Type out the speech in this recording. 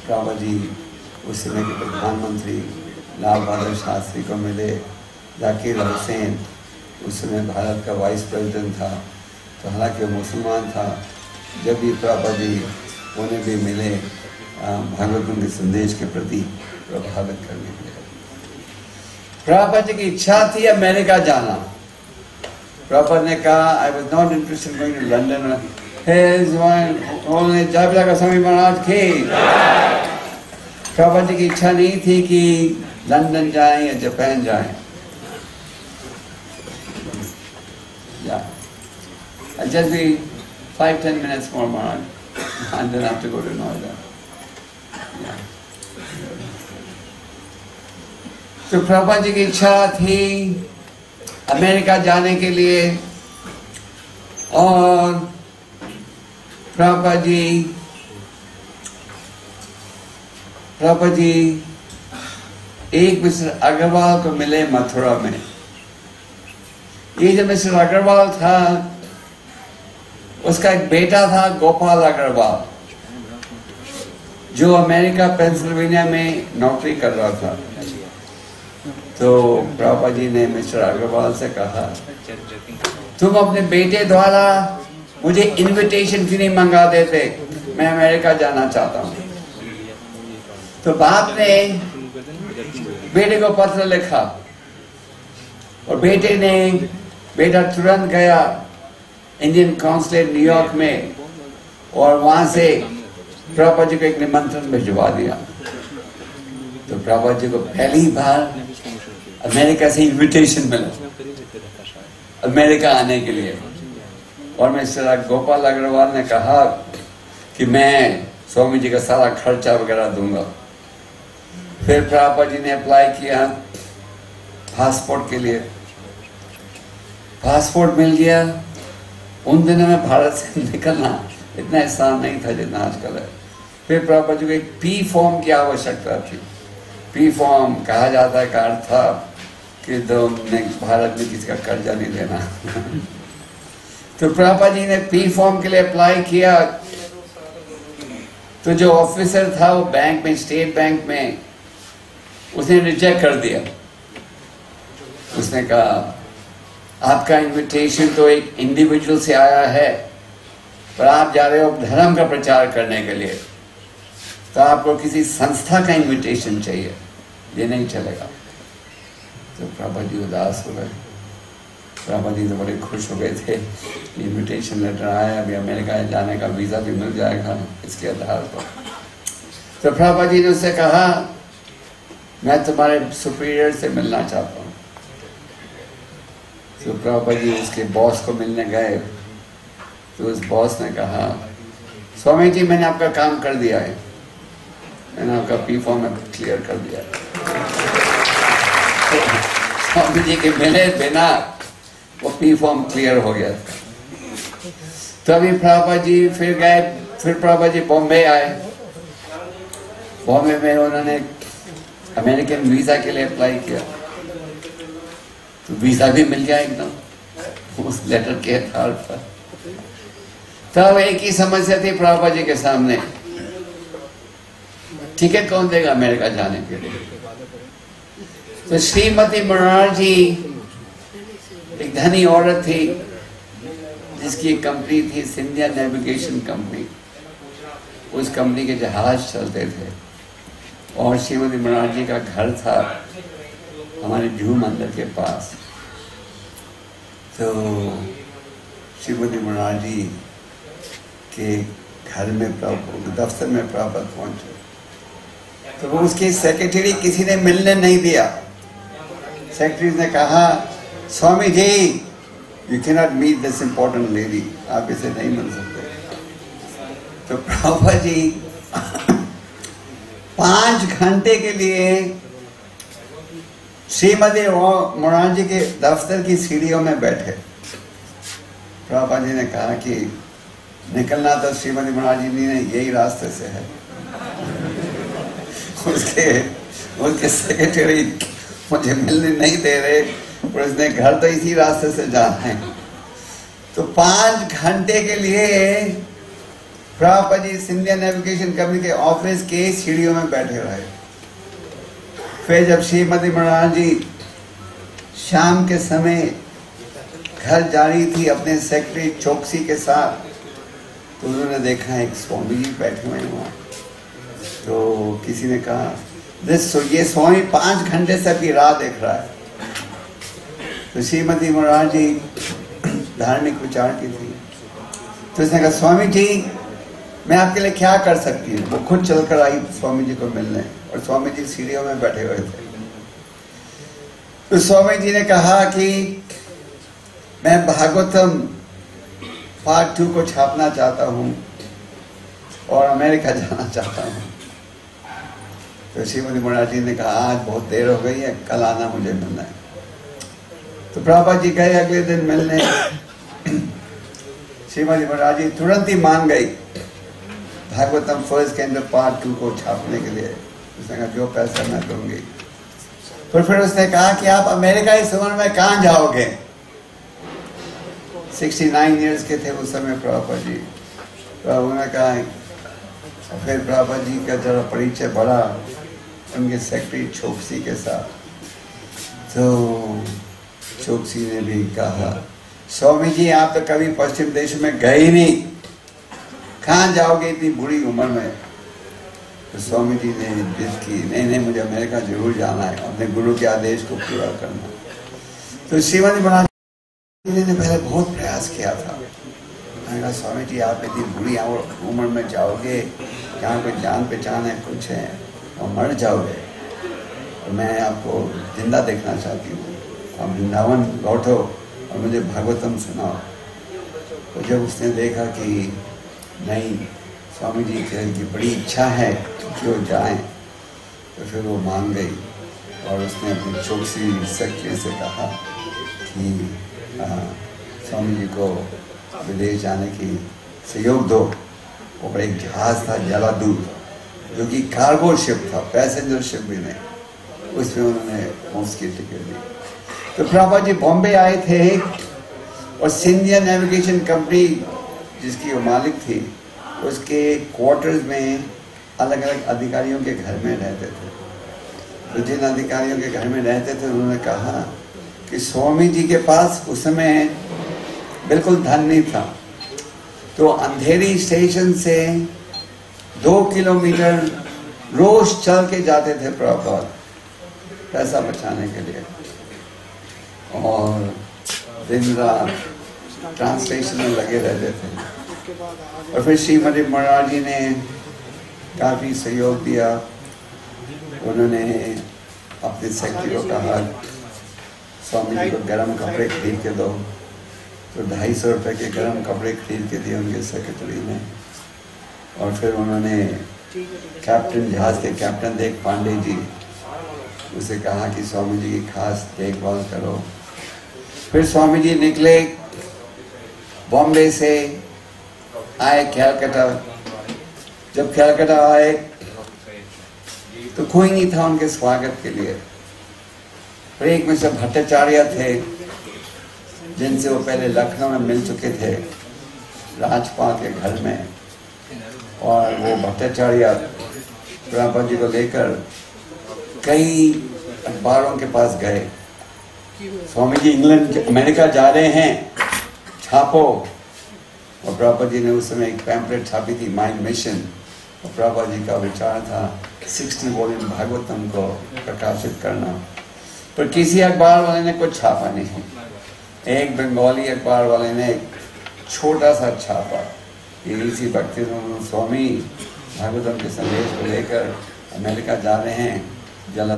प्रभा जी उस समय के प्रधानमंत्री लाल बहादुर शास्त्री को मिले। जाकिर हुसैन उस समय भारत का वाइस प्रेसिडेंट था, तो हालांकि वो मुसलमान था। जब भी प्रभा जी उन्हें भी मिले भागवत के संदेश के प्रति प्रभावित करने के लिए। प्रभा जी की इच्छा थी अमेरिका जाना। प्रभा ने कहा I was not interested in going to London. Jayaprada का स्वामी महाराज की प्रभा जी की इच्छा नहीं थी कि लंदन जाएं या जापान जाएं। I'll just be 5-10 minutes more, Maharaj, and then I have to go to Noida. Yeah. तो प्रभा जी की इच्छा थी अमेरिका जाने के लिए, और प्रभा जी एक मिस्टर अग्रवाल को मिले मथुरा में। ये जो मिस्टर अग्रवाल था, उसका एक बेटा था गोपाल अग्रवाल, जो अमेरिका पेंसिल्वेनिया में नौकरी कर रहा था। तो प्रभा जी ने मिस्टर अग्रवाल से कहा, तुम अपने बेटे द्वारा मुझे इनविटेशन क्यों नहीं मंगा देते, मैं अमेरिका जाना चाहता हूँ। तो बाप ने बेटे को पत्र लिखा, और बेटा तुरंत गया इंडियन काउंसलेट न्यूयॉर्क में, और वहां से प्रभा जी को एक निमंत्रण भिजवा दिया। तो प्रभा जी को पहली बार अमेरिका से इनविटेशन मिला अमेरिका आने के लिए। और मिस्टर गोपाल अग्रवाल ने कहा कि मैं स्वामी जी का सारा खर्चा वगैरह दूंगा। फिर प्रभा जी ने अप्लाई किया पासपोर्ट के लिए, पासपोर्ट मिल गया। उन दिनों में भारत से निकलना इतना आसान नहीं था जितना आजकल है। फिर प्रभा जी को एक पी फॉर्म की आवश्यकता थी। पी फॉर्म कहा जाता है का अर्थ था कि भारत में किसी का कर्जा नहीं लेना। तो प्रभा जी ने पी फॉर्म के लिए अप्लाई किया। तो जो ऑफिसर था वो बैंक में, स्टेट बैंक में, उसने रिजेक्ट कर दिया। उसने कहा आपका इनविटेशन तो एक इंडिविजुअल से आया है, पर आप जा रहे हो धर्म का प्रचार करने के लिए, तो आपको किसी संस्था का इनविटेशन चाहिए, ये नहीं चलेगा। तो प्रभा जी उदास हो गए। प्रभा जी तो बड़े खुश हो गए थे, इनविटेशन लेटर आया, अभी अमेरिका जाने का वीज़ा भी मिल जाएगा इसके आधार पर। तो प्रभा जी ने उससे कहा मैं तुम्हारे सुपीरियर से मिलना चाहता हूँ। तो प्रभा जी उसके बॉस को मिलने गए। तो उस बॉस ने कहा स्वामी जी मैंने आपका काम कर दिया है, मैंने आपका पी फॉर्म क्लियर कर दिया। तो स्वामी जी के मिले बिना वो पी फॉर्म क्लियर हो गया था। तो अभी प्रभा जी फिर गए, फिर प्रभा जी बॉम्बे आए। बॉम्बे में उन्होंने अमेरिकन वीजा के लिए अप्लाई किया, तो वीजा भी मिल गया एकदम उस लेटर के आधार पर। तब एक ही समस्या थी प्रभा जी के सामने, टिकट कौन देगा अमेरिका जाने के लिए। तो श्रीमती मुरारजी एक धनी औरत थी जिसकी एक कंपनी थी सिंधिया नेविगेशन कंपनी। उस कंपनी के जहाज चलते थे, और श्रीमती मुरारजी का घर था हमारे जू मंदिर के पास। तो श्रीमती मुरारजी के घर में दफ्तर में प्रभा पहुंचे। तो वो उसके सेक्रेटरी किसी ने मिलने नहीं दिया। सेक्रेटरी ने कहा Swami ji you can not meet this important lady, आप इसे नहीं मिल सकते। तो प्रभा जी 5 घंटे के लिए श्रीमती मुरारजी के दफ्तर की सीढ़ियों में बैठे। प्रभा जी ने कहा कि निकलना तो श्रीमती मुरारजी ने यही रास्ते से है। उसके सेक्रेटरी मुझे मिलने नहीं दे रहे, और उसने घर तो इसी रास्ते से जाना है। तो 5 घंटे के लिए प्रभुपाद जी सिंधिया नेविगेशन कंपनी के ऑफिस के सीढ़ियों में बैठे रहे। फिर जब श्रीमती महाराज जी शाम के समय घर जा रही थी अपने सेक्रेटरी चौकसी के साथ, तो उन्होंने देखा एक स्वामी जी बैठे हुए वहाँ। तो किसी ने कहा ये स्वामी 5 घंटे से अपनी राह देख रहा है। तो श्रीमती महाराज जी धार्मिक विचार की थी, तो उसने कहा स्वामी जी मैं आपके लिए क्या कर सकती हूँ। वो खुद चलकर आई स्वामी जी को मिलने, और स्वामी जी सीढ़ियों में बैठे हुए थे। तो स्वामी जी ने कहा कि मैं भागवतम पार्ट 2 को छापना चाहता हूँ और अमेरिका जाना चाहता हूँ। तो श्रीमती महाराज जी ने कहा आज बहुत देर हो गई है, कल आना मुझे मिलना है। तो प्रभुपाद जी गए अगले दिन मिलने। श्रीमती महाराज जी तुरंत ही मान गई भागवतम फर्स्ट के अंदर पार्ट 2 को छापने के लिए। उसने कहा जो पैसा मैं दूंगी। तो फिर उसने कहा कि आप अमेरिका इस उम्र में कहाँ जाओगे। 69 इयर्स के थे उस समय प्रभुपाद जी। तो उन्होंने कहा, फिर प्रभुपाद जी का जरा परिचय बढ़ा उनके सेक्रेटरी चौकसी के साथ। तो चौकसी ने भी कहा स्वामी जी आप तो कभी पश्चिम देश में गए ही नहीं, कहाँ जाओगे इतनी बुरी उम्र में। तो स्वामी जी ने जिद की नहीं मुझे अमेरिका जरूर जाना है, अपने गुरु के आदेश को पूरा करना। तो श्रीमती महाराज जी ने पहले बहुत प्रयास किया था। मैंने कहा स्वामी जी आप इतनी बुरी उम्र में जाओगे, जहाँ कोई जान पहचान है कुछ है, और मर जाओगे, और मैं आपको जिंदा देखना चाहती हूँ। आप वृंदावन लौटो और मुझे भागवतम सुनाओ। तो जब उसने देखा कि नहीं स्वामी जी की बड़ी इच्छा है कि वो जाएं, तो फिर वो मान गई। और उसने अपनी चौकसी सेक्रेटरी से कहा कि स्वामी जी को विदेश जाने की सहयोग दो। और एक जहाज था जलादूत, जो कि कार्गो शिप था, पैसेंजर शिप भी नहीं, उसमें उन्होंने मुफ्त की टिकट दी। तो प्रभुपाद जी बॉम्बे आए थे, और सिंधिया नेविगेशन कंपनी जिसकी वो मालिक थी, उसके क्वार्टर्स में अलग अलग अधिकारियों के घर में रहते थे। तो जिन अधिकारियों के घर में रहते थे उन्होंने कहा कि स्वामी जी के पास उस समय बिल्कुल धन नहीं था, तो अंधेरी स्टेशन से 2 किलोमीटर रोज चल के जाते थे प्रभुपाद पैसा बचाने के लिए, और दिन रात ट्रांसलेशन में लगे रहते थे। और फिर श्रीमती महाराज जी ने काफ़ी सहयोग दिया। उन्होंने अपने सेक्रेटरी को कहा स्वामी जी को गर्म कपड़े खरीद के दो। तो 250 रुपये के गर्म कपड़े खरीद के दिए उनके सेक्रेटरी ने। और फिर उन्होंने कैप्टन, जहाज के कैप्टन देख पांडे जी, उसे कहा कि स्वामी जी की खास देखभाल करो। फिर स्वामी जी निकले बॉम्बे से, आए कैलकाटा। जब कैलकाटा आए तो कोई नहीं था उनके स्वागत के लिए। और एक मिस्टर भट्टाचार्य थे जिनसे वो पहले लखनऊ में मिल चुके थे राजपाल के घर में। और वो भट्टाचार्य प्रभुपाद जी को लेकर कई अखबारों के पास गए, स्वामी जी इंग्लैंड अमेरिका जा रहे हैं, छापो। और प्रभुपाद जी ने उस समय एक पैम्पलेट छापी थी, माइंड मिशन। और प्रभुपाद जी का विचार था 60 वॉल्यूम भागवतम को प्रकाशित करना, पर किसी अखबार वाले ने कुछ छापा नहीं। एक बंगाली अखबार वाले ने छोटा सा छापा कि इसी भक्तिवेदांत स्वामी भागवतम के संदेश को लेकर अमेरिका जा रहे हैं, जला